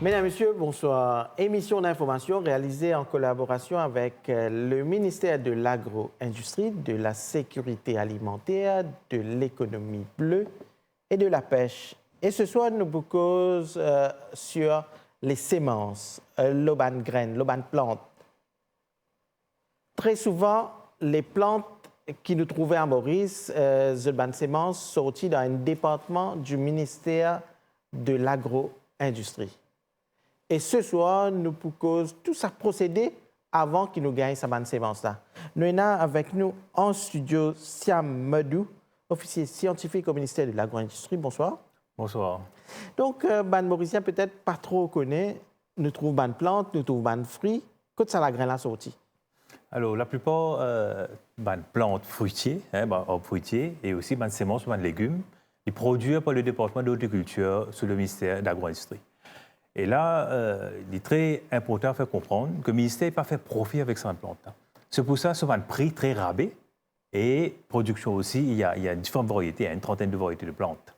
Mesdames, Messieurs, bonsoir. Émission d'information réalisée en collaboration avec le ministère de l'Agro-Industrie, de la Sécurité alimentaire, de l'économie bleue et de la pêche. Et ce soir, nous vous causons sur les semences, l'auban graines, l'auban plantes. Très souvent, les plantes qui nous trouvaient à Maurice, l'auban semences, sorties dans un département du ministère de l'Agro-Industrie. Et ce soir, nous proposons tout ça procédé avant qu'il nous gagne sa bande sémence-là. Nous avons avec nous en studio Siam Medou, officier scientifique au ministère de l'Agro-Industrie. Bonsoir. Bonsoir. Donc, ban mauricien peut-être pas trop connaît. Nous trouvons ban plantes, nous trouvons ban fruits. Qu'est-ce que ça la graine là sorti? Alors, la plupart ban plantes fruitiers, fruitiers et aussi ban semences, ban légumes, ils produisent par le département d'horticulture sous le ministère de l'Agro-Industrie. Et là, il est très important de faire comprendre que le ministère n'a pas fait profit avec ces plantes. C'est pour ça que un prix très rabais et production aussi, il y a différentes variétés, une trentaine de variétés de plantes.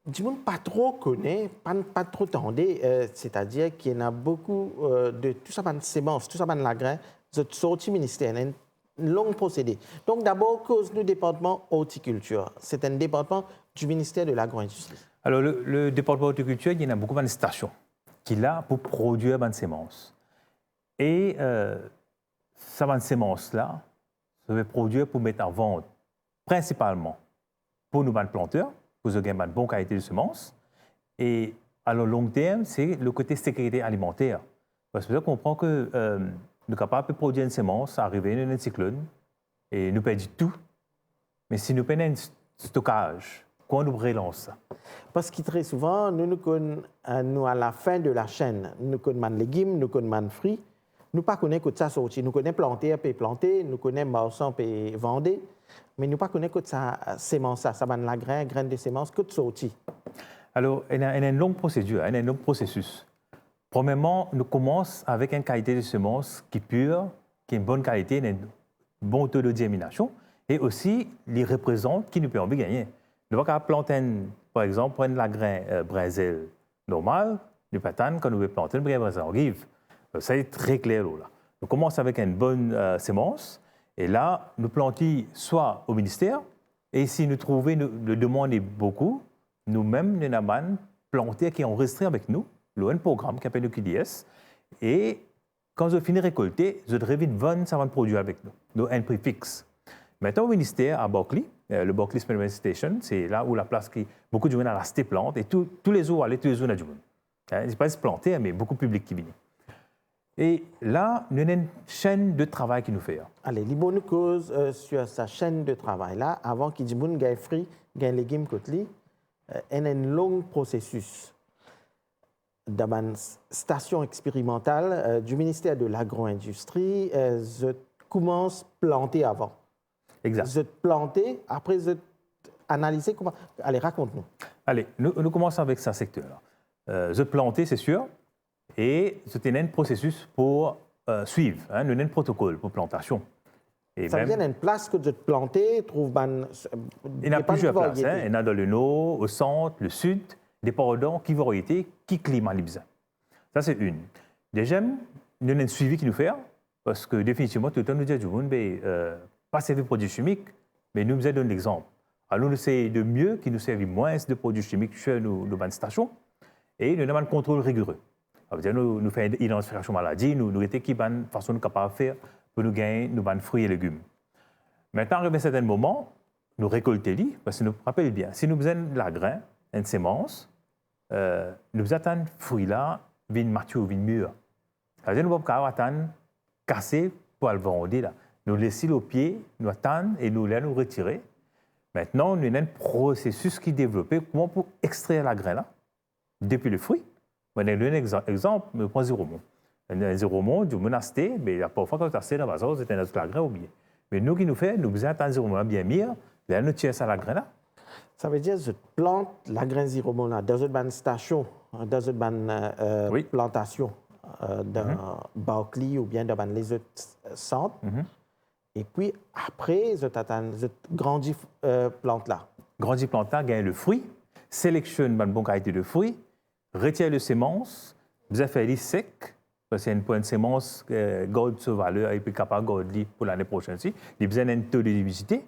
Dis-moi, pas trop connaît, pas trop tendé, c'est-à-dire qu'il y en a beaucoup de tout ça, de semences, tout ça, de la graine, de sortie ministère, un long procédé. Donc d'abord, cause du département horticulture. C'est un département du ministère de l'Agro-Industrie. Alors, le département d'horticulture, il y en a beaucoup de stations qui sont là pour produire des semences. Et ces semences-là, ça va produire pour mettre en vente, principalement pour nous, les planteurs, pour avoir une bonne qualité de semences. Et à long terme, c'est le côté sécurité alimentaire. Parce que je comprends que nous sommes capables de produire une semence, arriver dans un cyclone, et nous perdons tout. Mais si nous perdons un stockage, quand nous relançons ça? Parce que très souvent, nous connaissons à la fin de la chaîne, nous connaissons les légumes, nous connaissons les fruits, nous ne connaissons pas que ça sorti. Nous connaissons planter, puis planter, nous connaissons marchand, puis vendre, mais nous ne connaissons pas que ça sémence, ça va la graine de sémence, que sorti. Alors, il y a une longue procédure, un long processus. Premièrement, nous commençons avec une qualité de semence qui est pure, qui est une bonne qualité, un bon taux de germination, et aussi les représente qui nous permet de gagner. Nous ne pouvons pas planter, par exemple, prendre la graine brésil normale, du patane, quand nous voulons planter une graine brésil olive. Ça est très clair là. Nous commençons avec une bonne semence, et là, nous plantons soit au ministère, et si nous trouvons, nous demandons beaucoup, nous-mêmes, nous avons des planteurs qui ont resté avec nous, un programme qui s'appelle le QDS, et quand je finis de récolter, je devrais vendre ça produit avec nous. Nous avons un prix fixe. Maintenant, au ministère, à Berkeley, le Berkeley Experimental Station, c'est là où la place qui beaucoup de gens ont acheté plantes et tous les jours, tous les jours, il y a du monde. C'est pas se planter, mais beaucoup de public qui vient. Et là, nous avons une chaîne de travail qui nous fait. Allez, les bonnes causes sur sa chaîne de travail-là, avant qu'il y ait des gens qui fruits, des légumes, il y a un long processus dans une station expérimentale du ministère de l'Agro-Industrie. Je commence à planter avant. Exact. Je planter, après je analyser comment. Allez, raconte-nous. Allez, nous commençons avec ce secteur-là. Je planter, c'est sûr, et je tenais un processus pour suivre. Nous avons un protocole pour plantation. Et ça veut dire qu'il y a une place que je planter, trouve il y a plusieurs places. Il y en a dans le nord, au centre, le sud, des pardons qui variétés, qui climat les besoins. Ça, c'est une. Deuxième, nous avons un suivi qui nous fait, parce que définitivement, tout le temps, nous disons, pas servir de produits chimiques, mais nous donnons l'exemple. Alors, nous essayons de mieux qui nous servent moins de produits chimiques chez nos stations et nous avons un contrôle rigoureux. Ça veut dire nous faisons une identification maladie, nous avons qui bonne façon capable de faire pour nous gagner nos fruits et légumes. Maintenant, arrivé à un certain moment, nous récoltons les, parce que nous rappelons bien, si nous avons de la graine, une semence, nous attendons fruits là, viennent mature, viennent mûr. Ça veut dire nous ne pouvons pas attendre casser pour le vendre là. Nous laissons au pied, nous attendons et nous allons nous retirer. Maintenant, nous avons un processus qui est développé pour extraire la graine là, depuis le fruit. On a un exemple, je prends zéromon. Un zéromon, du monasté, mais parfois quand on a dans la vase, c'est un autre la graine ou bien. Mais nous qui nous fait, nous faisons attendre zéromon bien mûr, là nous tirons ça la graine là. Ça veut dire que je plante la graine zéromon là dans une station, dans une plantation, dans Berkeley ou bien dans les autres centres. Et puis, après, je grandis plante là. Grandis plante là, gagne le fruit, sélectionne une bonne qualité de fruits, retirer les semences, vous avez fait les secs, parce qu'il y a une point de semence qui garde sa valeur et puis capable de garder pour l'année prochaine. Il y a besoin d'un taux d'humidité.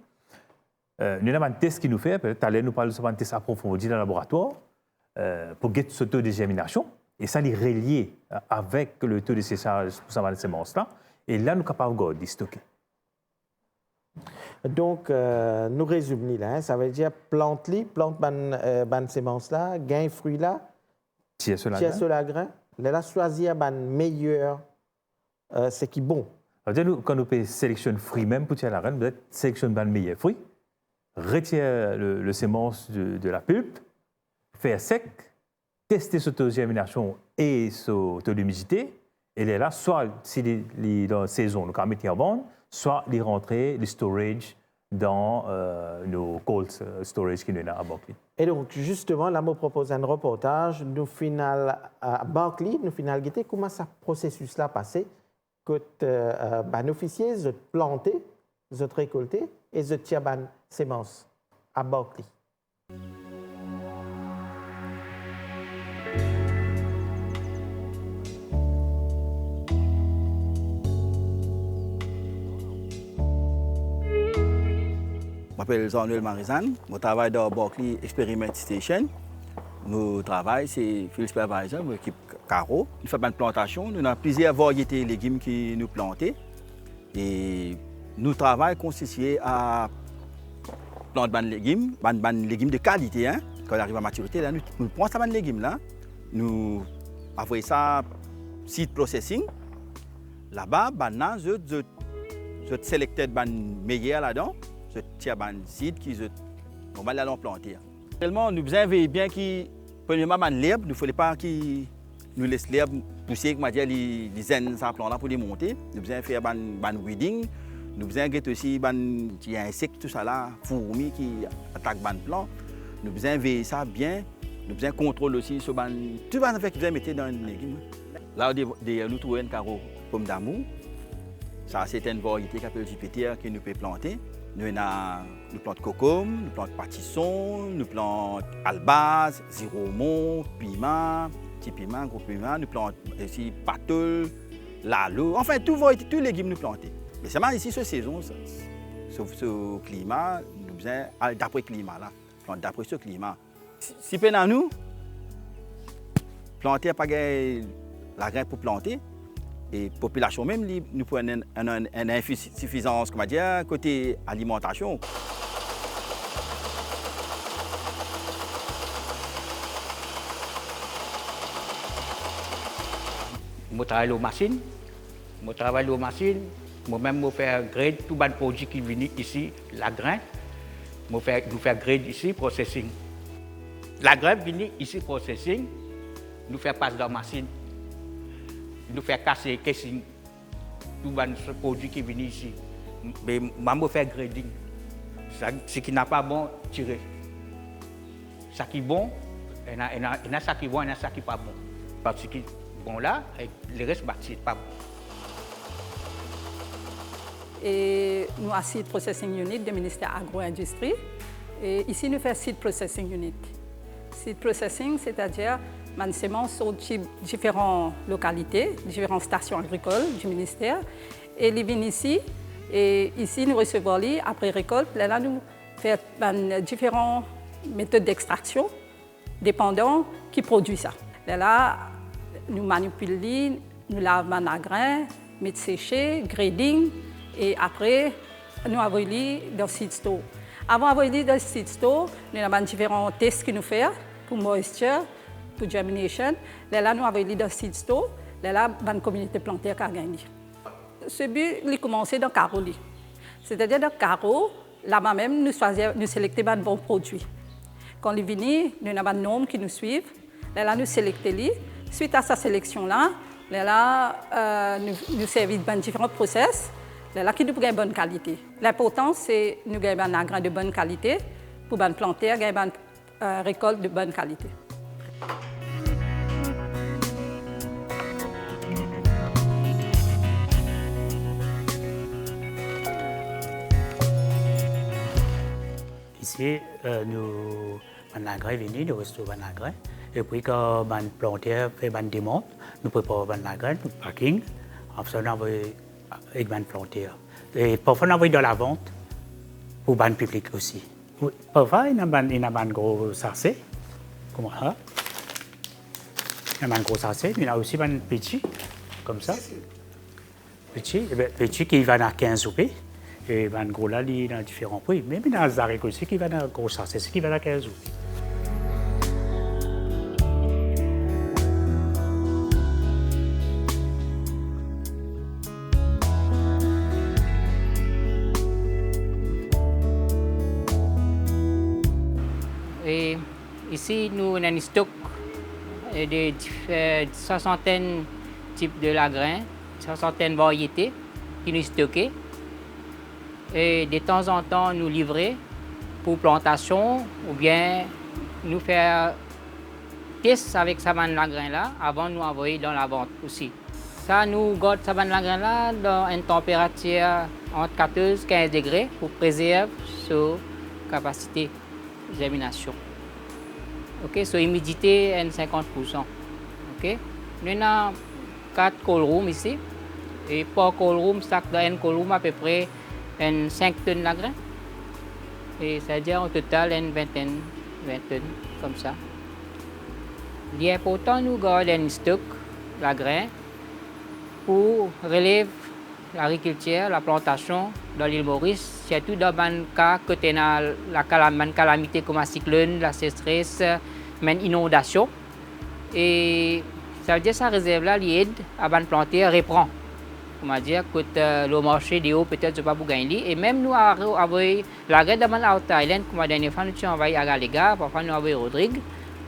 Nous avons un test qui nous fait, peut-être à nous parler de un test approfondi dans le laboratoire pour get ce taux de germination. Et ça, est relié avec le taux de séchage pour cette semence-là. Et là, nous sommes capables de garder, stocker. Donc, nous résumons là, ça veut dire plante ban semence là, gain fruit là, tiens sur la grain, là choisir ban meilleur, c'est qui bon. Quand nous sélectionnons fruits même pour tirer la graine, peut-être sélectionner ban meilleur fruit, retirer le sémence de la pulpe, faire sec, tester ce taux de germination et ce taux d'humidité, et là, soit si dans la saison, nous mettre en bande, soit les rentrer, les storage dans nos cold storage qui nous à Barclay. Et donc, justement, là, je propose un reportage. Nous final à Barclay, nous final guetter comment ce processus-là passé, que un officier se planter, se récolter et se tirer ban semences à Barclay. Je m'appelle Jean-Noël Marizan, je travaille dans Barclay Experiment Station. Mon travail, c'est field supervisor, l'équipe Caro. Nous faisons une plantation, nous avons plusieurs variétés de légumes que nous plantons. Et nous travaillons consisté à planter des légumes de qualité. Hein. Quand on arrive à maturité, là, nous prenons ces légumes-là, nous envoyons ça seed processing. Là-bas, je sélectionne les meilleurs là-dedans. Je tire des seeds qui on va les planter. Réellement, nous devons veiller bien que, premièrement, l'herbe, il ne faut pas qu'ils nous laissent l'herbe pousser, comme dire, les aines là pour les monter. Nous devons faire des weeding. Nous devons aussi des insectes, tout ça là, fourmis qui attaquent les plants. Nous devons veiller ça bien. Nous devons contrôler aussi sur tout ce que nous mettre dans les légumes. Là, nous trouvons une carreau pomme d'amour. Ça, c'est une variété qui s'appelle Jupiter que nous pouvons planter. Nous plantons cocom, nous plantons pâtisson, nous plantons albase, ziromon, piment, petit piment, gros piment, nous plantons aussi patol, lalo, enfin tous les légumes nous plantons. Mais seulement ici, cette saison, ce climat, nous besoin d'après le climat là, d'après ce climat. Si pendant nous, planter pas la graine pour planter. Et la population même, nous prenons une insuffisance, comment dire, côté alimentation. Je travaille aux machines. Moi-même, je fais grade tout les produits qui viennent ici, la graine. Je fais grade ici, processing. La graine vient ici, processing. Nous faisons passer dans la machine. Nous faisons casser casing, tous les produits qui viennent ici. Mais je fais grading. Ce qui n'est pas bon, tirer. Ce qui est bon, il y a ce qui est bon, il y a ce qui n'est pas bon. Parce que bon là, le reste, ce n'est pas bon. Et nous avons un seed processing unit du ministère agro-industrie. Et ici, nous faisons seed processing unit. Seed processing, c'est-à-dire les semences sont de différentes localités, différentes stations agricoles du ministère. Et ils viennent ici. Et ici, nous recevons les après récolte. Là, nous faisons différentes méthodes d'extraction, dépendant qui produit ça. Là, nous manipulons, nous lavons la grain, mettons sécher, grading. Et après, nous envoyons dans le seed store. Avant d'envoyer dans le seed store, nous avons différents tests que nous faisons pour moisture, pour germination. Là, nous envoyons dans le seed store. Là, une communauté plantaire qui a gagné. Ce but, il a commencé dans Caro. C'est-à-dire dans Caro, là-bas même, nous sélectons un bon produit. Quand il vient, nous avons un nombre qui nous suivent. Là, nous sélectons. Suite à cette sélection-là, nous servons différents process. Là, qui nous gagne bonne qualité. L'important, c'est que nous gagnons un grain de bonne qualité pour les planter, gagner une récolte de bonne qualité. Ici, nous avons un grain venu, nous recevons un grain. Et puis, quand le planteur fait une démonte, nous préparons la graine, le packing. Après, on envoie avec le planteur. Et parfois, on envoie dans la vente pour le public aussi. Parfois, il y a un gros sachet, comme ça. Il y a un gros sachet, mais il y a aussi un petit, comme ça. Petit qui va à 15 roupies. Et un gros là, il y a différents prix. Mais il y a un arrêt aussi qui va à gros sachet, qui va à 15 roupies. Et ici, nous avons un stock de soixantaine de types de grains, soixantaine de variétés qui nous stockées. Et de temps en temps, nous livrer pour plantation ou bien nous faire test avec ce grain-là avant de nous envoyer dans la vente aussi. Ça, nous gardons ce grain-là dans une température entre 14 et 15 degrés pour préserver sa capacité de germination. Ok, so humidité est 50%. Ok, nous avons 4 cold rooms ici. Et par cold room, dans un cold room à peu près 5 tonnes de grains. Et c'est-à-dire au total une 20 tonnes comme ça. Il est important nous garder un stock de grains pour relever l'agriculture, la plantation dans l'île Maurice, surtout dans le cas que tu as la calamité comme un cyclone, la sécheresse, une inondation. Et ça veut dire que ça réserve là, l'aide à la planter reprend. On dire que le marché de haut peut-être pas pour gagner. Et même nous avons la graine dans la Thaïlande, comme la dernière fois nous avons envoyé à Galega, parfois nous avons envoyé Rodrigue.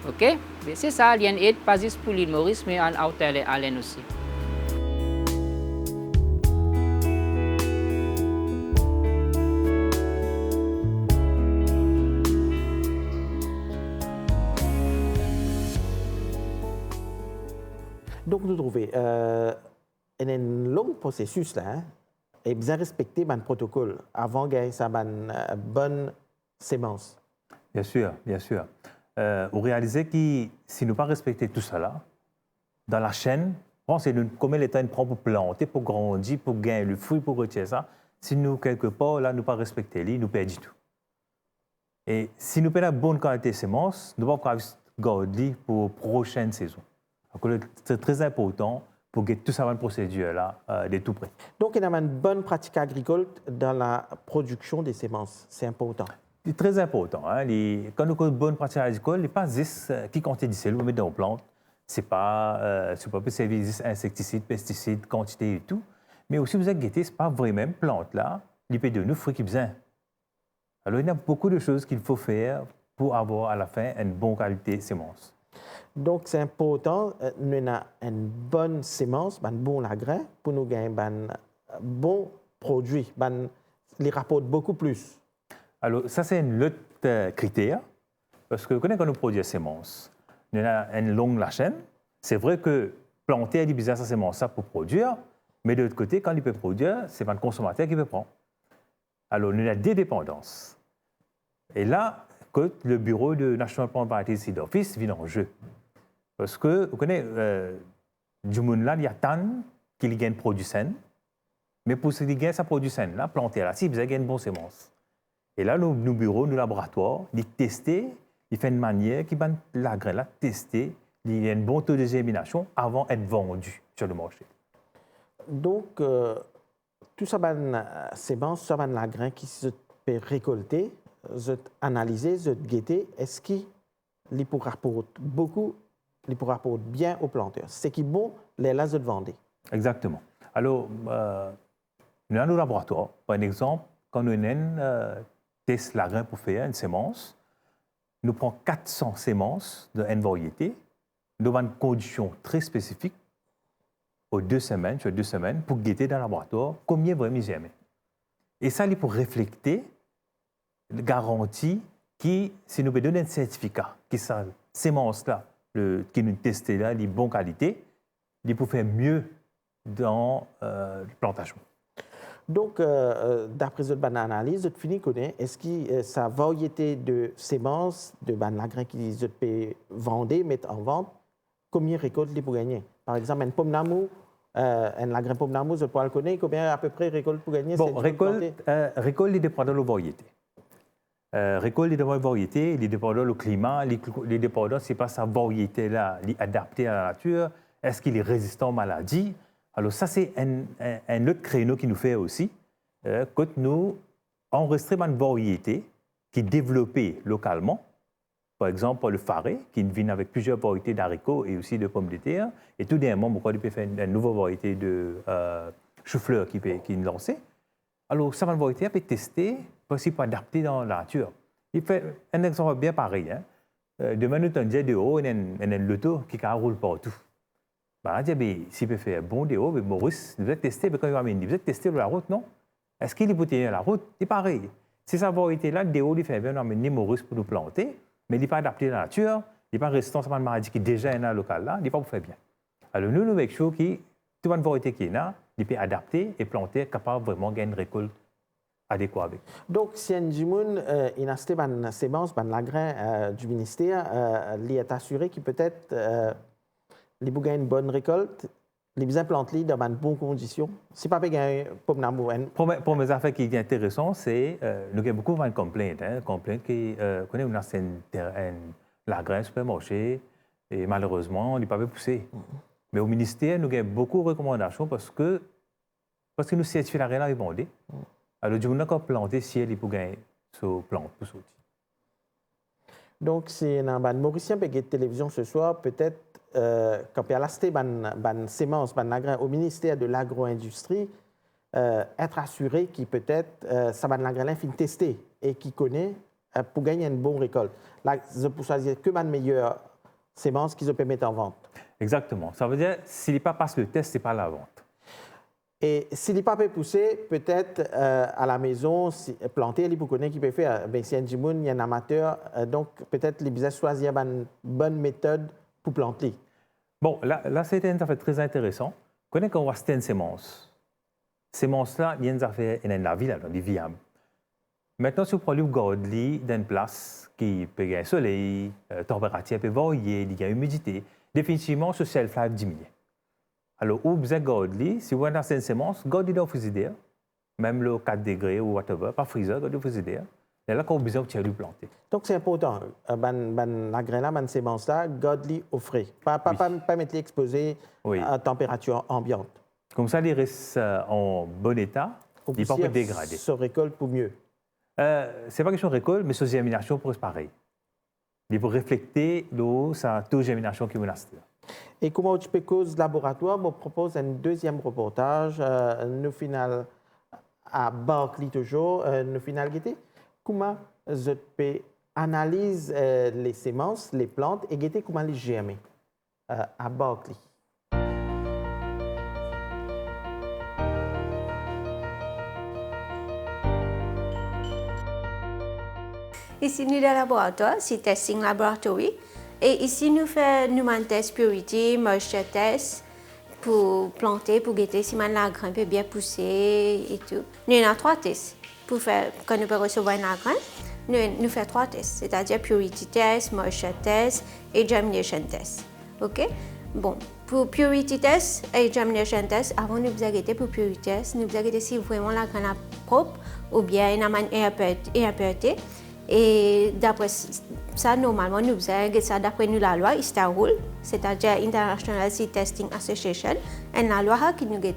Ok, c'est ça, il y a une aide pas juste pour l'île Maurice, mais en Thaïlande aussi. Donc, nous trouvons il y a un long processus là, et bien respecter le protocole avant de gagner une bonne sémence. Bien sûr, bien sûr. Vous réalisez que si nous ne pas respecter tout ça là, dans la chaîne, c'est combien de temps il prend pour planter, pour grandir, pour gagner le fruit, pour retirer ça. Si nous, quelque part, là, nous ne pas respecter, nous perdons tout. Et si nous perdons la bonne qualité de semences, nous ne pouvons pas garder pour la prochaine saison. C'est très important pour que tout ça, cette procédure-là, de tout près. Donc, il y a une bonne pratique agricole dans la production des semences. C'est important. C'est très important. Hein? Quand nous avons une bonne pratique agricole, il n'est pas juste qui quantité de sel vous mettez dans la plante. Ce n'est pas servir juste insecticides, pesticides, quantité et tout. Mais aussi, vous avez guetté, ce n'est pas vraiment une plante-là. Il peut donner fruit qui besoin. Alors, il y a beaucoup de choses qu'il faut faire pour avoir à la fin une bonne qualité de semence. Donc, c'est important, nous avons une bonne sémence, un bon grain, pour nous gagner un bon produit, les rapporte beaucoup plus. Alors, ça, c'est un autre critère, parce que quand nous produisons la sémence, nous avons une longue la chaîne. C'est vrai que planter a besoin de sa sémence pour produire, mais de l'autre côté, quand il peut produire, c'est pas le consommateur qui peut prendre. Alors, nous avons des dépendances. Et là, que le bureau de National Plant Variety Seed Office vient en jeu. Parce que, vous connaissez, du monde là, il y a tant qu'il gagne produit sain, mais pour ce qui gagne sa produit sain, là, planter là, si vous avez une bonne sémence. Et là, nos bureaux, nos laboratoires, ils testent, ils font une manière qui va la graine là, tester, il y a un bon taux de germination avant d'être vendu sur le marché. Donc, tout ça, sémence, ça va la graine qui se peut récolter, se analyser, se guetter, est-ce qu'il pour rapporter beaucoup, il pour rapporter bien aux planteurs. C'est qui est bon, les là, se vendre. Exactement. Alors, nous avons nos laboratoires. Par exemple, quand nous testons la graine pour faire une sémence, nous prenons 400 sémences d'une variété dans une condition très spécifique aux 2 semaines, sur 2 semaines, pour guetter dans le laboratoire combien vraiment germer. Et ça, il pour refléter la garantie qui, si nous donnons un certificat, qui cette sémence-là, qui nous testons là, de bonne qualité, il pour faire mieux dans la plantation. Donc, d'après cette analyse, vous finis connaître, est-ce que sa variété de semences, de lagrin qui peut vendre, mettre en vente, combien récolte les pour gagner? Par exemple, une pomme d'amour, un lagrin pomme d'amour, je peux le connaître, combien à peu près récolte pour gagner? Bon, récolte, il dépend de la variété. Récolte, il dépend de la variété, il dépend de le climat, il dépend de c'est pas sa variété-là, adaptée à la nature, est-ce qu'il est résistant aux maladies? Alors ça, c'est un autre créneau qui nous fait aussi, quand nous enregistrons une variété qui est développée localement, par exemple le faré, qui vient avec plusieurs variétés d'haricots et aussi de pommes de terre, et tout d'un moment, on peut faire une nouvelle variété de chou-fleur qui est lancée. Alors, ça, une variété peut tester, possible adapter dans la nature. Il fait un exemple bien pareil. Demain, nous avons des hauts et un loto qui roule partout. Bah, s'il peut faire bon des hauts, mais Maurice, vous êtes testé, mais quand il va venir, vous êtes testé sur la route, non? Est-ce qu'il est pour tenir la route? C'est pareil. Si sa variété-là, des hauts, il fait bien amener Maurice pour nous planter, mais il n'est pas adapté à la nature, il n'est pas résistant à une maladie qui est déjà là, locale-là, il n'est pas pour faire bien. Alors, nous, avec chose qui, toute une variété qui est là, il peut adapter et planter, capable vraiment de gagner une récolte adéquate avec. Donc, si un Jimoun, il a acheté une sémence, un lagrin du ministère, il est assuré qu'il peut-être. Les bouts gagnent une bonne récolte, les besoins plantés dans de bonnes conditions. C'est pas gagner pomme d'amour. Pour mes affaires qui est intéressant, c'est nous avons beaucoup de complaintes. Complaintes qui connaît une lagrin supermarché et malheureusement, il n'est pas poussé. Mais au ministère, nous avons beaucoup de recommandations parce que nous certifions la rien répondre. Alors, du coup, nous avons planté si elle pour gagner ce plante pour sortir. Donc, si dans une Mauricien peut gagner télévision ce soir, peut-être quand il a acheté une sémence, un lagrin au ministère de l'agro-industrie, être assuré qu'il peut-être ça va lagrin fin testé et qui connaît pour gagner une bonne récolte. Là, je peux choisir que ma meilleure sémence qu'ils peuvent mettre en vente. Exactement. Ça veut dire s'il n'est pas passe le test, c'est pas la vente. Et s'il n'est pas poussé, peut-être à la maison, planter, il peut connaître qui peut faire. Ben, si un Jimoun, il y a un amateur, donc peut-être les besoin choisir une bonne méthode pour planter. Bon, là c'est une affaire très intéressant. Quand on voit une sémence, sémence-là, il y a une affaire, il y a une vie là-dedans, viable. Maintenant, si vous prenez le garde-lit dans une place qui peut gagner soleil, température peut varier, il y a humidité, définitivement, ce shelf-life diminue. Alors, où vous avez garde-lit, si vous avez une sémence, gardez dans le frigidaire, même le 4 degrés ou whatever, pas freezer, gardez dans le frigidaire. Et là, quand vous avez besoin de planter. Donc, c'est important. La graine-là, la sémence-là, gardez au frais. Pas mettre exposé à température ambiante. Comme ça, il reste en bon état, il ne peut pas dégrader. Se récolte pour mieux. Ce n'est pas question de récolte, mais sur germination, pour pareil. Il faut refléter sa taux de germination qui est menacée. Et comment tu peux cause laboratoire, je propose un deuxième reportage, nous final à Berkeley toujours, nous final guetter. Comment je peux analyser les semences, les plantes et guetter comment les germer à Berkeley. Ici, nous, dans le laboratoire, c'est Testing Laboratory. Et ici, nous faisons un test purity, moisture test pour planter, pour guetter si la graine peut bien pousser et tout. Nous avons 3 tests. Pour faire, quand nous pouvons recevoir la graine, nous faisons 3 tests, c'est-à-dire purity test, moisture test et germination test. OK? Bon, pour purity test et germination test, avant nous avons guetté pour purity test, nous avons guetté si vraiment la graine est propre ou bien une impureté. Et d'après ça, normalement, nous faisons ça d'après nous la loi ISTARUL, c'est-à-dire International Seed Testing Association, et la loi qui nous dit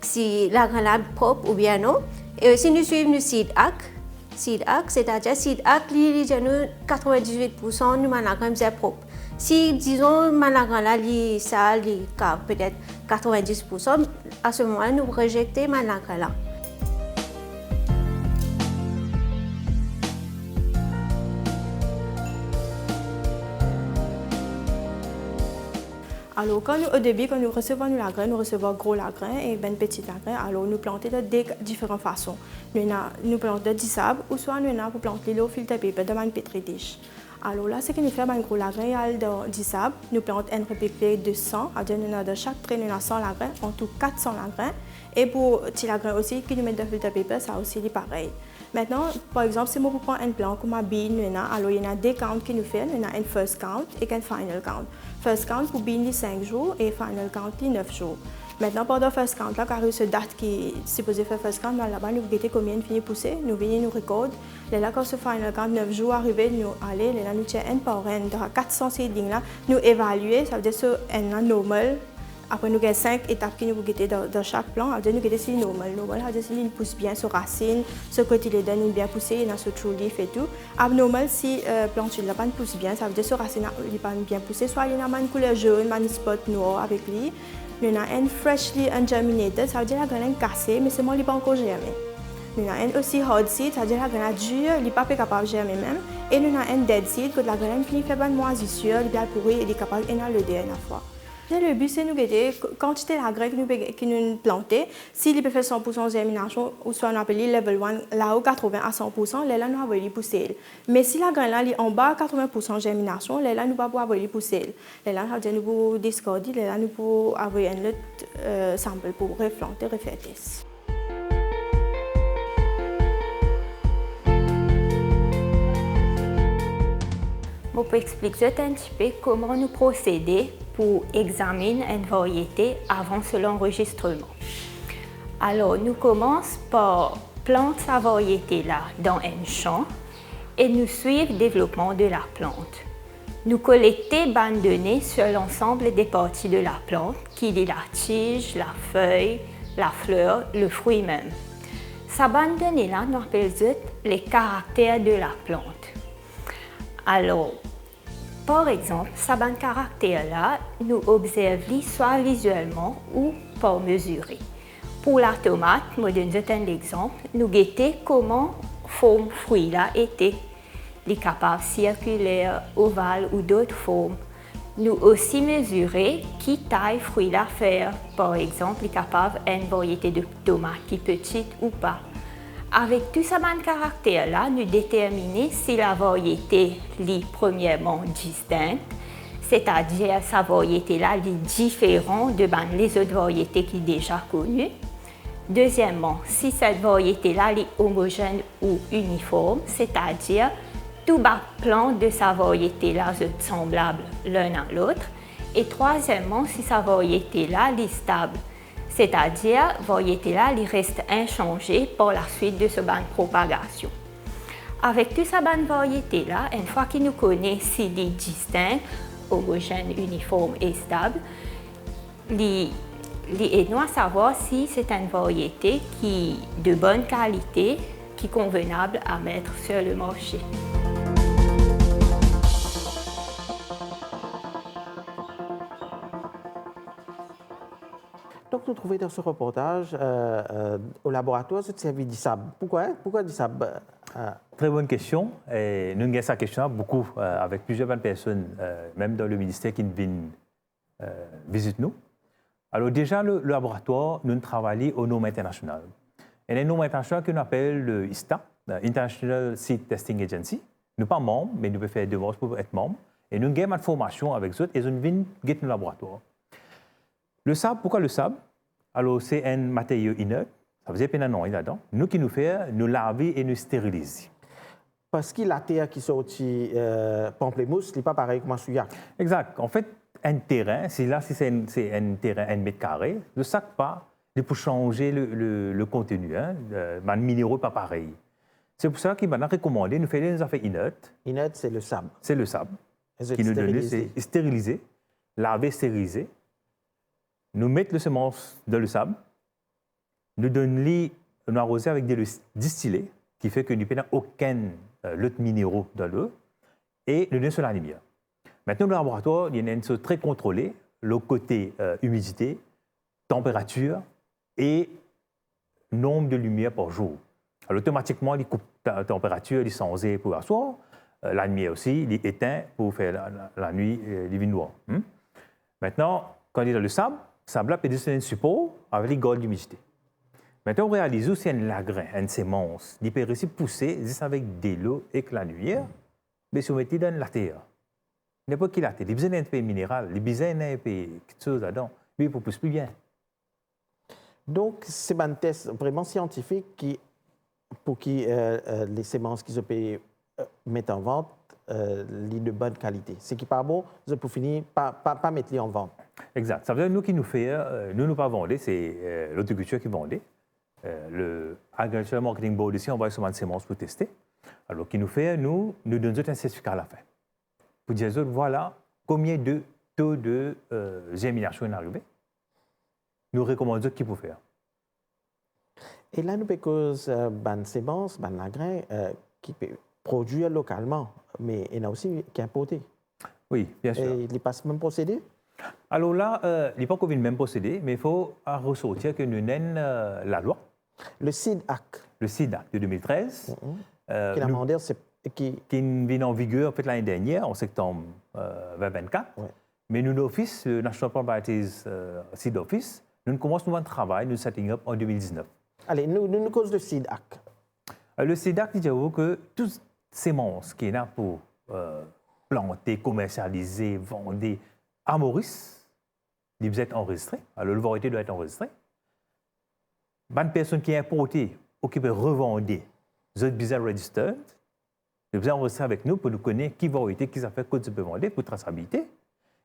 si la graine est propre ou bien non. Et aussi, nous suivons le Seed Act, c'est-à-dire Seed Act, il dit nous 98% nous la graine est propre. Si, disons, la graine est sale, peut-être 90%, à ce moment-là, nous rejetons la graine. Alors, au début, quand nous recevons la graine, nous recevons gros la graine et ben petit la graine. Alors, nous plantons de différentes façons. Nous plantons de sable ou soit nous pour planter le filtre papier dans une petri dish. Alors là, ce que nous faisons, gros la graine de sable, nous plantons un RPP de 100, c'est-à-dire nous de chaque trait nous avons 100 la graine, en tout 400 la graine. Et pour la graine aussi, qui nous met dans le filtre paper, ça aussi est pareil. Maintenant, par exemple, si je prends un plan comme un bean, alors il y a deux counts qui nous fait, il y a un first count et un final count. First count pour bean de 5 jours et final count de 9 jours. Maintenant, pendant le first count, là, car il y a une date qui est supposée faire first count, là-bas, nous regardons combien de finit pousser, nous venons nous recorder. Là, quand ce final count 9 jours arrivé, nous allons, là, nous tirons un par un, dans 400 seedings, là, nous évaluer, ça veut dire que c'est un normal. Après, nous avons 5 étapes qui nous regardons dans chaque plan. Alors, nous regardons si c'est normal. Normal, ça veut dire si il pousse bien sur racine, ce côté les donne bien poussé, il y a ce true leaf et tout. Abnormal, si plante ne pousse bien, ça veut dire que racine n'est pas bien poussé, soit il y a une couleur jaune, une spot noir avec lui. Il y a un freshly ungerminated, ça veut dire que la graine est cassée, mais c'est moi qui pas encore germé. Il y a un aussi hard seed, ça veut dire que la graine est dure, il n'est pas capable de germer même. Et il y a un dead seed, que la graine finit fait une moisissure, il est pourri et il est capable de le dernière fois. Le but, c'est de regarder la quantité de la graine que nous plantons. S'il peut faire 100% de germination, ou soit on appelle level 1, là où 80 à 100%, là nous avons les pousser. Mais si la graine est en bas 80% de germination, là nous ne pouvons pas les pousser. Là nous pouvons discarder, là nous pouvons avoir un autre sample pour replanter, refaire test. Je peux expliquer un petit peu comment nous procéder pour examiner une variété avant l'enregistrement. Alors, nous commençons par planter sa variété là dans un champ et nous suivons le développement de la plante. Nous collectons des données sur l'ensemble des parties de la plante, qui est la tige, la feuille, la fleur, le fruit même. Ces données là, nous appelons les caractères de la plante. Alors, par exemple, ces caractères-là, nous observons soit visuellement ou par mesurer. Pour la tomate, je donne un exemple, nous guettons comment la forme fruit-là était. Les capables circulaires, ovales ou d'autres formes. Nous aussi mesurer qui taille fruit-là faire. Par exemple, les capables une variété de tomates qui est petite ou pas. Avec tous ces caractères-là, nous déterminons si la variété est premièrement distincte, c'est-à-dire sa variété-là est différente de les autres variétés qui sont déjà connues. Deuxièmement, si cette variété-là est homogène ou uniforme, c'est-à-dire tout bas plan de sa variété-là est semblable l'un à l'autre. Et troisièmement, si sa variété-là est stable, c'est-à-dire la variété-là reste inchangée par la suite de ce ban de propagation. Avec toute cette variété-là, une fois qu'il nous connaît s'il est distinct, homogène, uniforme et stable, il aide-nous à savoir si c'est une variété qui est de bonne qualité, qui est convenable à mettre sur le marché. Donc, nous trouvons dans ce reportage au laboratoire ce service d'ISAB. Pourquoi d'ISAB Très bonne question. Et nous avons cette question beaucoup avec plusieurs personnes, même dans le ministère, qui viennent visiter nous. Alors déjà, le laboratoire, nous travaillons aux normes internationales. Et les normes internationales qu'on appelle le ISTA, International Seed Testing Agency. Nous ne sommes pas membres, mais nous pouvons faire des demandes pour être membres. Et nous avons une formation avec eux et nous venons dans le laboratoire. Le sable, pourquoi le sable? Alors, c'est un matériau inerte, ça faisait peine un an là-dedans. Nous qui nous faisons, nous laver et nous stériliser. Parce que la terre qui sortit pamplemousse, n'est pas pareil comme un souillac. Exact. En fait, un terrain, c'est un terrain 1 mètre carré, le sac pas, il faut changer le contenu. Le minéraux pas pareil. C'est pour ça qu'il m'a recommandé de nous faire des affaires inertes. Inerte, c'est le sable. C'est le sable. Qui nous donne, c'est stériliser, laver, stériliser. Nous mettons le semence dans le sable, nous donnons nous arroser avec des distillés, qui fait que nous n'avons aucun autre minéraux dans l'eau, et nous donnons sur la lumière. Maintenant, dans le laboratoire, il y a une chose très contrôlée, le côté humidité, température et nombre de lumière par jour. Alors, automatiquement, il coupe la température, il s'enlève pour asseoir, la lumière aussi, il éteint pour faire la nuit, les vignes noires. Maintenant, quand il est dans le sable peut être un support avec les gouttes d'humidité. Maintenant, on réalise aussi un lagrin, une sémence. Il peut aussi pousser juste avec de l'eau et la lumière, mais si on met dans la terre. N'importe qui la terre. Il a besoin d'un peu minéral, il a besoin d'un peu quelque chose là-dedans, mais il ne pousse plus bien. Donc, c'est un test vraiment scientifique pour qui les semences qu'ils mettent en vente les de bonne qualité. Ce qui n'est pas bon, pour finir, pas mettre les en vente. Exact. Ça veut dire nous qui nous fait, nous pas vendre, c'est l'horticulture qui vendait. Le Agriculture Marketing Board ici, on va sur une sémence pour tester. Alors, qui nous fait, nous donnons un certificat à la fin. Pour dire, voilà combien de taux de germination est arrivé. Nous recommandons qui peut faire. Et là, nous avons une sémence, un grain qui peut produire localement, mais il y en a aussi qui est importé. Oui, bien sûr. Et il n'est pas le même procédé? Alors là, il n'est pas le même procédé, mais il faut ressortir que nous avons la loi. Le SID Act. Le SID Act de 2013. Qui est venu en vigueur l'année dernière, en septembre 2024. Ouais. Mais nous, l'Office, le National Properties SID Office, nous commençons notre travail, nous setting up en 2019. Allez, nous cause le SID Act. Le SID Act dit que toutes ces semences qui sont là pour planter, commercialiser, vendre à Maurice, ils doivent être enregistrés. Alors, la variété doit être enregistrée. Une personne qui est importée ou qui peut revendre, vous êtes bien registered. Vous êtes enregistré avec nous pour nous connaître qui variété, qui ça fait, quoi tu peux vendre pour traçabilité.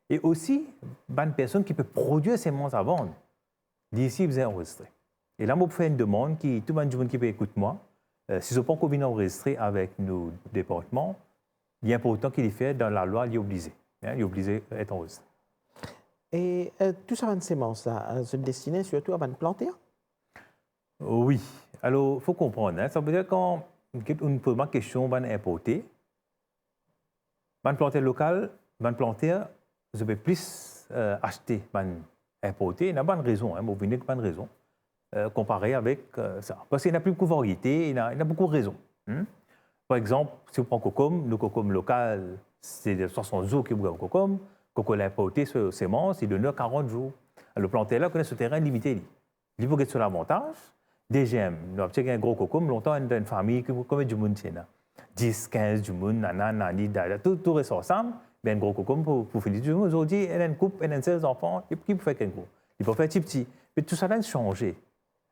Et aussi, une personne qui peut produire ces semences à vendre. D'ici, vous êtes enregistré. Et là, je fais une demande qui, tout le monde qui peut écouter moi, si je ne peux pas enregistrer avec nos départements, il est important qu'il y fait dans la loi, il est obligé. Il est obligé d'être enregistré. Et tout ça, une sémence, se destiner surtout à une planter? Oui. Alors, il faut comprendre. Ça veut dire quand une première question va importer, une planter locale, une planter, je vais plus acheter une importer. Il n'y a pas de raison, vous venez pas de raison. Comparé avec ça. Parce qu'il n'y a plus beaucoup de variétés, il y a beaucoup de raisons. Par exemple, si on prend le cocom local, c'est de 60 jours qu'il y a un cocom. Coco importé sur semences, il donne 40 jours. Le planter là connaît ce terrain limité. Il faut que sur l'avantage. DGM, nous avons un gros cocom, longtemps dans une famille, comme du monde, 10, 15 du monde, nani, tout reste ensemble. Un gros cocom pour finir du monde. Aujourd'hui, il y a une couple, il y a 16 enfants, qui peut faire qu'un gros? Il peut faire petit. Mais tout ça a changé.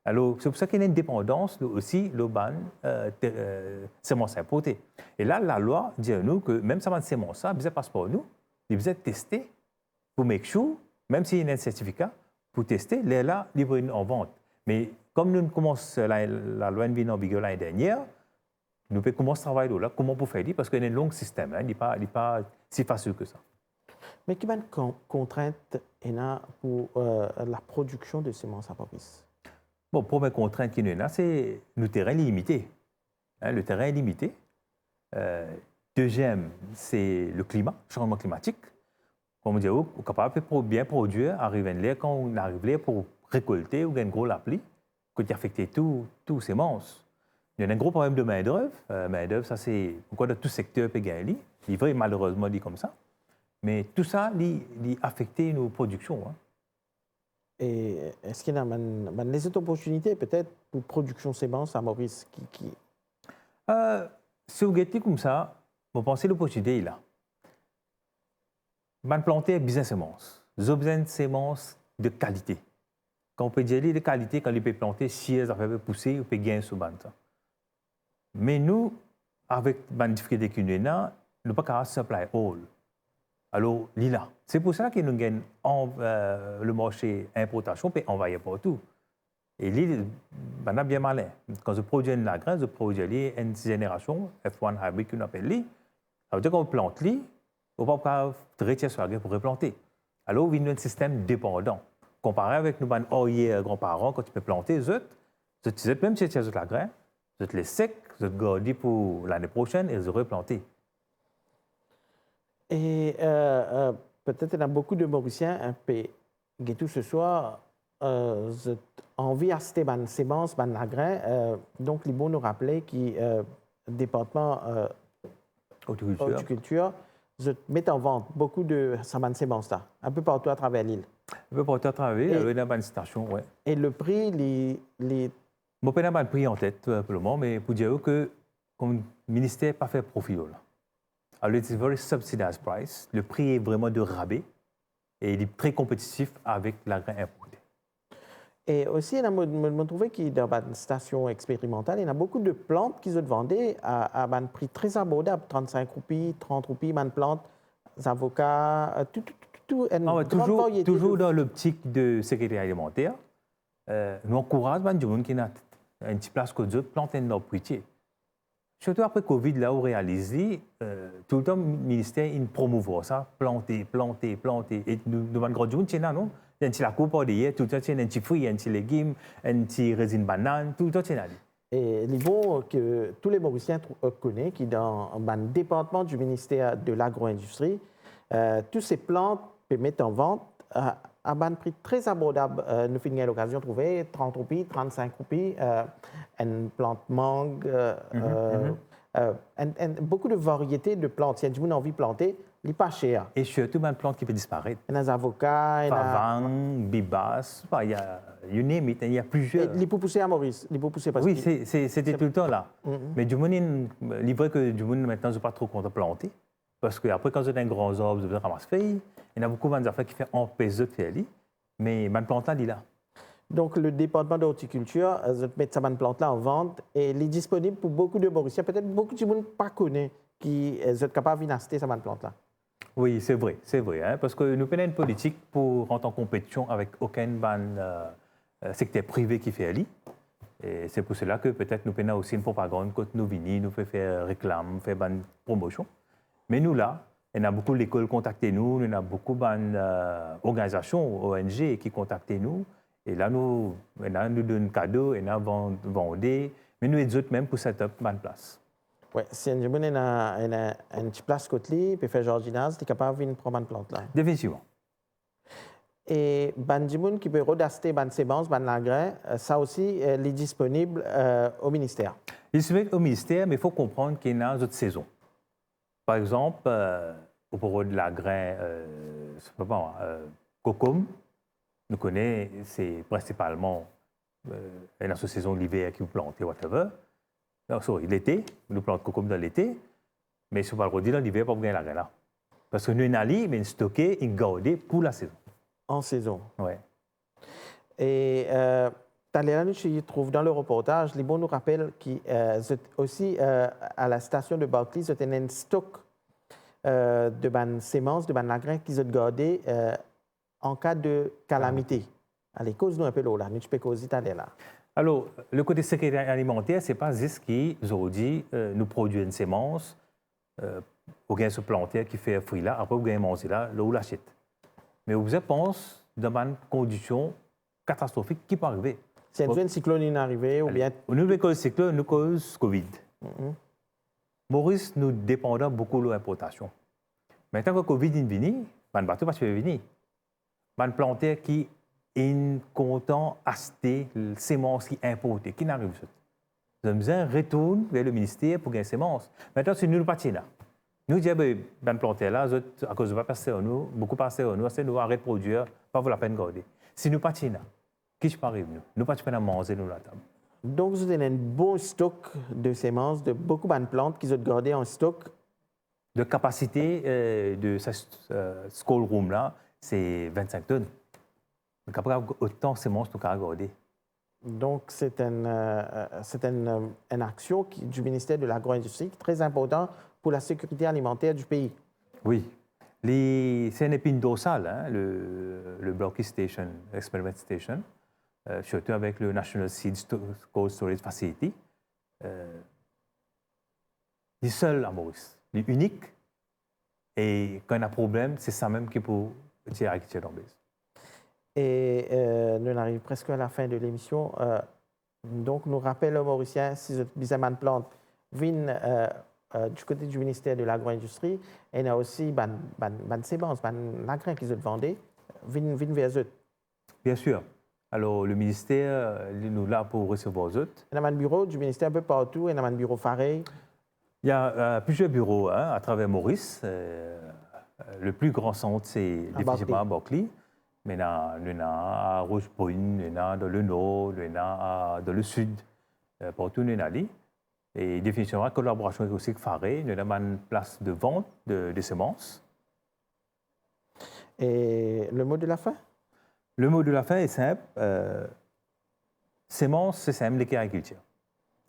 Alors, c'est pour ça qu'il y a une dépendance aussi, le ban, semences importées. Et là, la loi dit à nous que même si on a une semence, il passe par nous, il doit être testé pour make sure, même s'il y a un certificat, pour tester, les là, libre en vente. Mais comme nous commençons la loi en vigueur l'année dernière, nous pouvons commencer à travailler là. Comment pour faire? Parce qu'il y a un long système, il n'est pas si facile que ça. Mais quelle contrainte il y a pour la production de semences à Maurice? Bon, première contrainte qu'il y a, c'est le terrain limité. Le terrain est limité. Deuxième, c'est le climat, le changement climatique. Comme on dit, on est capable de bien produire, quand on arrive là pour récolter ou gagner une grosse appli, qui affecte tous ces semences. Il y a un gros problème de main-d'œuvre. Main-d'œuvre, ça, c'est pourquoi dans tout secteur peut gagner. Il est malheureusement dit comme ça. Mais tout ça, il affecte nos productions. Et est-ce qu'il y a des opportunités peut-être pour production de semences à Maurice Si vous regardez comme ça, vous pensez que l'opportunité est là. On planter business semences. Vous avez besoin de semences de qualité. Quand on peut dire de qualité, quand on peut planter, si elles peuvent pousser, on peut gagner sur bande. Mais nous, avec la difficulté que nous avons, nous ne pouvons pas supply all. Alors, là. C'est pour ça que nous gagnons le marché importation et envoyer partout. Et l'île, on a bien malin. Quand je produis la graine, je produis une génération, F1 hybrid qu'on appelle l'île. Ça veut dire qu'on plante l'île, on ne peut pas retirer sur la graine pour replanter. Alors, il y a un système dépendant. Comparé avec nos grands-parents, quand tu peux planter, même si tu as la graine, vous les sec, vous gardez pour l'année prochaine et vous replanter. Et peut-être qu'il y a beaucoup de Mauriciens qui tout ce soir envie d'acheter des semences, des grains. Donc, il faut nous rappeler que le département horticulture met en vente beaucoup de semences là, un peu partout à travers l'île. Un peu partout à travers, il y a une station, oui. Et le prix, je n'ai pas le prix en tête pour le moment, mais pour dire que comme le ministère n'a pas fait profit là. Alors, c'est un very subsidized price. Le prix est vraiment de rabais et il est très compétitif avec la graine importée. Et aussi, on a trouvé que dans une station expérimentale, il y a beaucoup de plantes qui se vendaient à un prix très abordable, 35 roupies, 30 roupies, une plante, des avocats, tout. Toujours dans l'optique de sécurité alimentaire, nous encourageons les gens qui ont une petite place que Dieu plante dans leur fruitier. Surtout après Covid, là, on réalise, tout le temps, le ministère il promouvoit ça, planter. Et nous avons grand monde, non? Il y a un petit lac pour dire, tout le temps, il y a un petit fruit, un petit légume, un petit résine banane, tout le temps, il y a. Et l'Ivon que tous les Mauriciens connaissent, qui dans le département du ministère de l'Agro-Industrie, toutes ces plantes peuvent mettre en vente à un prix très abordable. Nous finissons l'occasion de trouver 30 roupies, 35 roupies, une plante mangue, beaucoup de variétés de plantes. Si vous avez envie de planter, il n'est pas cher. Et surtout, une plante qui peut disparaître. Il y a des avocats, Favang, bibas, il y a, you name it, il y a plusieurs. Il peut pousser à Maurice. Oui, c'était tout le temps là. Mais du monde, il vrai que du monde maintenant, je ne suis pas trop content de planter. Parce qu'après, quand vous êtes un grand arbre, vous avez ramassé feuilles. Il y a beaucoup d'affaires qui font empêcher de faire. Mais ma plante là, il est là. Donc, le département d'horticulture, je met cette plante-là en vente et elle est disponible pour beaucoup de Mauriciens. Peut-être beaucoup de gens ne connaissent pas qui sont capables d'acheter cette plante-là. Oui, c'est vrai, hein, parce que nous prenons une politique pour rentrer en compétition avec aucun secteur privé qui fait ali. Et c'est pour cela que peut-être nous prenons aussi une propagande quand nous venons, nous faisons faire réclame, faire une promotion. Mais nous là, il y a beaucoup d'écoles qui contactent nous, il y a beaucoup d'organisations, ONG qui contactent nous. Et là, nous donnons cadeaux, et nous vendons, mais nous aidons même pour cette bonne place. Oui, si un jour on a une petite place côté, puis faire jardinage, tu es capable de prendre une plante là. Définitivement. Et ben gens qui peut redaster ben sémences, ben l'engrais, ça aussi est disponible au ministère. Il est disponible au ministère, mais il faut comprendre qu'il y a une autre saison. Par exemple, au propos de l'engrais, cocom, nous connaissons, c'est principalement dans cette saison l'hiver qui vous plantez, whatever. L'été, nous plantons cocom dans l'été, mais si on va le redire dans l'hiver, pas gagner la graine là. Parce que nous avons ali, mais stocké, et gardé pour la saison. En saison. Oui. Et là, nous trouve dans le reportage, les bons nous rappellent aussi à la station de Barclay, c'était un stock de ban sémences, de ban grain qui sont gardés en cas de calamité. Allez, cause-nous un peu l'eau là, nous peux causer là. Alors, le côté sécurité alimentaire, ce n'est pas juste qu'aujourd'hui, nous produisons une sémence, ou bien ce planter qui fait un fruit là, après vous gagnez manger là, là où l'achète. Mais vous pensez dans une condition catastrophique qui peut arriver. Si un cyclone arrivé ou bien. Nous, nous cause cyclone, nous cause Covid. Maurice, nous dépendons beaucoup de l'importation. Maintenant que Covid est venu, un bateau va se venir. Un planter qui est content d'acheter les semences qui importées, qui n'arrivent pas. Nous avons besoin de retourner vers le ministère pour gagner les semences. Maintenant, si nous ne partons là, nous disons que ben planter là, à cause de pas passer nous, beaucoup passer nous, c'est nous arrêter de produire, pas vous la peine de garder. Si nous partons là, qui peut arriver nous? Nous partons à manger nous la table. Donc vous avez un bon stock de semences, de beaucoup de plantes qui sont gardées en stock. De capacité de ce school room là, c'est 25 tonnes. Donc après autant de semences nous avons garder. Donc, c'est une action du ministère de l'Agro-Industrie très importante pour la sécurité alimentaire du pays. Oui. C'est une épine dorsale, hein, le Blocking Station, Experiment Station, surtout avec le National Seed Cold Storage Facility. Il est seul à Maurice. Il est unique. Et quand il y a un problème, c'est ça même qui peut tirer avec le base. Et nous arrivons presque à la fin de l'émission. Donc, nous rappelons aux Mauriciens, si vous avez une plante, viennent du côté du ministère de l'Agro-Industrie, et il y a aussi des semences, des grains qui sont vendus, viennent vers eux. Bien sûr. Alors, le ministère, nous est là pour recevoir eux. Il y a un bureau du ministère un peu partout, il y a un bureau pareil. Il y a plusieurs bureaux à travers Maurice. Le plus grand centre, c'est définitivement à Barclay. Mais il y en a à Rochebrune, il y en a dans le nord, il y en a dans le sud, partout il y en a. Et définitivement, la collaboration avec aussi Faré, il y a une place de vente de semences. Et le mot de la fin? Le mot de la fin est simple. sémence, c'est simple, l'agriculture.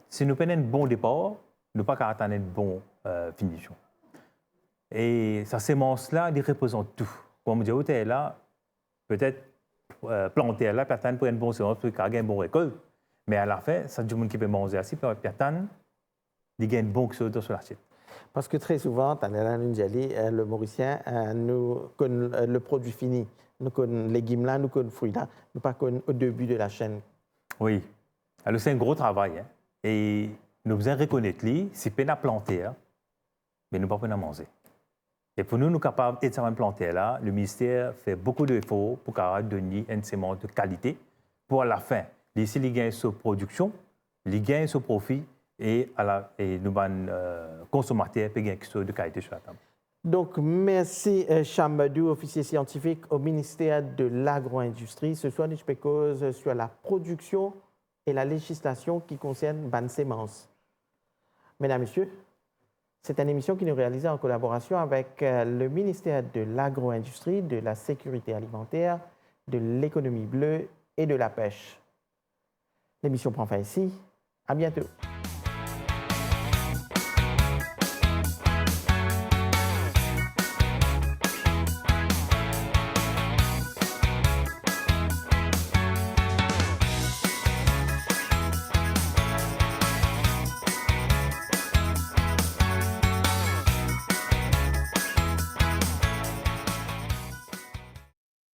Si nous prenons un bon départ, nous ne pouvons pas attendre une bonne finition. Et cette sémence-là, elle représente tout. Comme je disais là, peut-être planter là, peut-être pour une bonne sémence, pour avoir une bonne récolte. Mais à la fin, ça du monde qui peut manger ainsi, peut-être il y a une bonne chose sur l'assiette. Parce que très souvent, le Mauricien, nous connaît le produit fini. Nous connaissons les légumes là, nous connaissons les fruits là, nous pas au début de la chaîne. Oui. Alors c'est un gros travail. Hein. Et nous devons reconnaître les, si peine à planter, hein, mais nous ne pouvons pas manger. Et pour nous, nous sommes capables de planter là, le ministère fait beaucoup d'efforts pour donner une semence de qualité pour à la fin, ici, les gains sur production, les gains sur profit et nous consommateurs peuvent gagner quelque chose de qualité sur la table. Donc, merci Chamadou, officier scientifique au ministère de l'Agro-Industrie. Ce soir, nous cause sur la production et la législation qui concerne ban sémence. Mesdames, Messieurs, c'est une émission qui nous réalisée en collaboration avec le ministère de l'Agro-Industrie, de la Sécurité alimentaire, de l'économie bleue et de la pêche. L'émission prend fin ici. À bientôt.